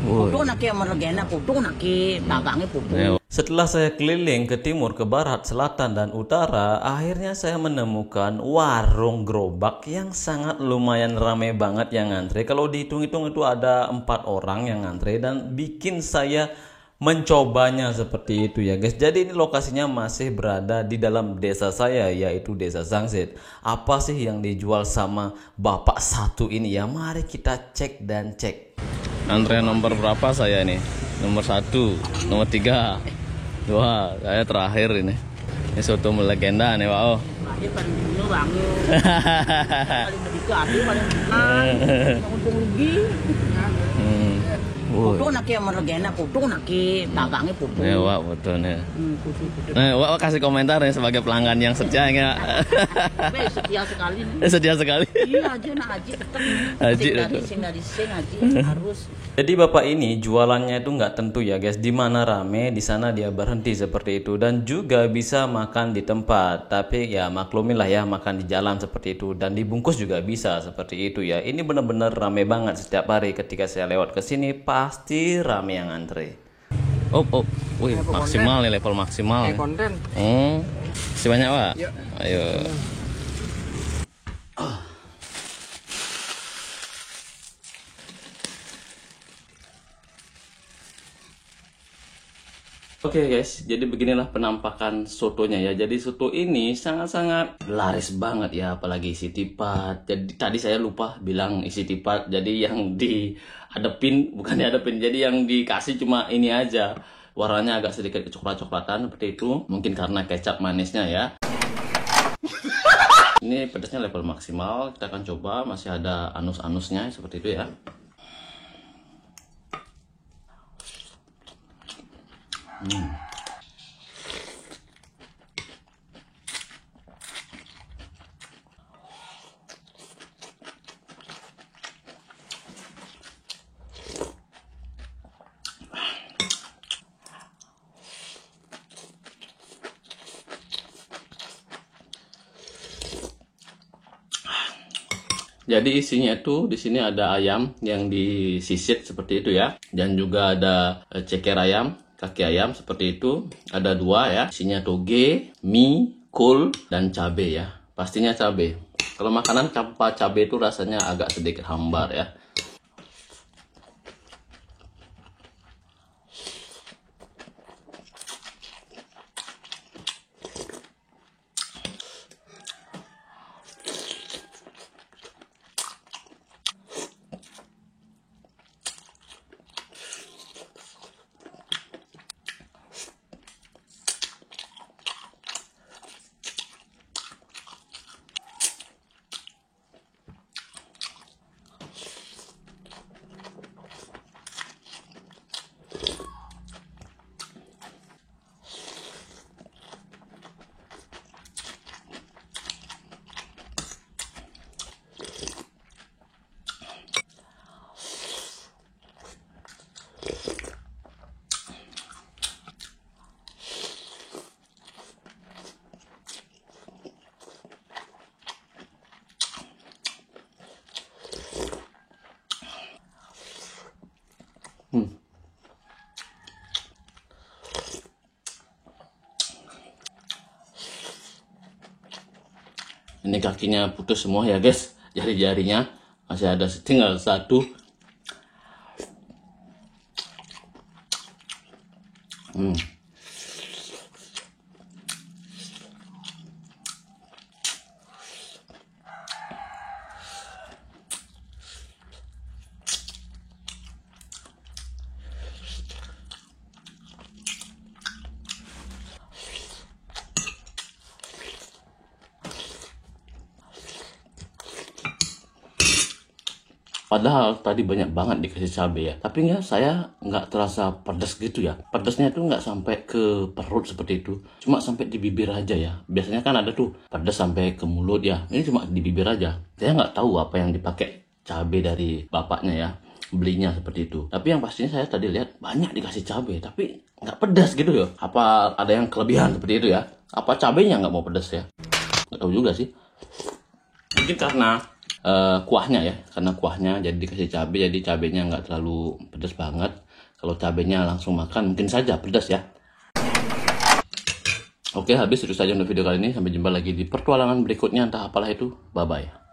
Putu nak merlegena, putu nak dagangnya putu. Setelah saya keliling ke timur, ke barat, selatan, dan utara, akhirnya saya menemukan warung gerobak yang sangat lumayan ramai banget yang ngantri. Kalau dihitung-hitung itu ada 4 orang yang ngantri, dan bikin saya mencobanya seperti itu ya guys. Jadi ini lokasinya masih berada di dalam desa saya, yaitu Desa Sangsit. Apa sih yang dijual sama bapak satu ini ya? Mari kita cek dan cek. Antrean nomor berapa saya ini? Nomor 1, nomor 3, 2, saya terakhir ini. Ini soto melegenda nih Pak. Dia paling dulu bangun. Paling berdikati, paling menang. Untung rugi. Putu nak merlegena, putu nak dagangnya putu. Ya Wak, betul nih. Nah, Wak kasih komentar nih sebagai pelanggan yang setia ya. Setia sekali nih. Setia sekali. Iya aja nak Haji tetap. Haji sing dari sing Haji harus. Jadi bapak ini jualannya itu nggak tentu ya guys. Di mana rame, di sana dia berhenti seperti itu, dan juga bisa makan di tempat. Tapi ya maklumin lah ya, makan di jalan seperti itu, dan dibungkus juga bisa seperti itu ya. Ini benar-benar rame banget setiap hari. Ketika saya lewat ke sini pasti rame yang antre. Wih, maksimal nih, level maksimal. Konten. Masih banyak Pak? Yuk. Ayo. Oke guys, jadi beginilah penampakan sotonya ya. Jadi soto ini sangat-sangat laris banget ya, apalagi isi tipat. Jadi tadi saya lupa bilang isi tipat. Jadi yang diadepin, bukan diadepin, jadi yang dikasih cuma ini aja. Warnanya agak sedikit kecoklat-coklatan seperti itu. Mungkin karena kecap manisnya ya. Ini pedasnya level maksimal. Kita akan coba, masih ada anus-anusnya seperti itu ya. Jadi isinya itu di sini ada ayam yang disisit seperti itu ya, dan juga ada ceker ayam, kaki ayam seperti itu. Ada 2 ya. Isinya toge, mie, kol, dan cabe ya. Pastinya cabe. Kalau makanan tanpa cabe itu rasanya agak sedikit hambar ya. Ini kakinya putus semua ya guys, jari-jarinya masih ada tinggal 1. Padahal tadi banyak banget dikasih cabai ya, tapi ya saya nggak terasa pedas gitu ya. Pedasnya itu nggak sampai ke perut seperti itu, cuma sampai di bibir aja ya. Biasanya kan ada tuh pedas sampai ke mulut ya, ini cuma di bibir aja. Saya nggak tahu apa yang dipakai cabai dari bapaknya ya, belinya seperti itu. Tapi yang pastinya saya tadi lihat banyak dikasih cabai, tapi nggak pedas gitu ya. Apa ada yang kelebihan seperti itu ya? Apa cabainya nggak mau pedas ya? Nggak tahu juga sih. Mungkin karena kuahnya ya, karena kuahnya jadi dikasih cabai, jadi cabenya nggak terlalu pedas banget. Kalau cabenya langsung makan mungkin saja pedas ya. Oke, habis itu saja untuk video kali ini. Sampai jumpa lagi di petualangan berikutnya, entah apalah itu. Bye bye.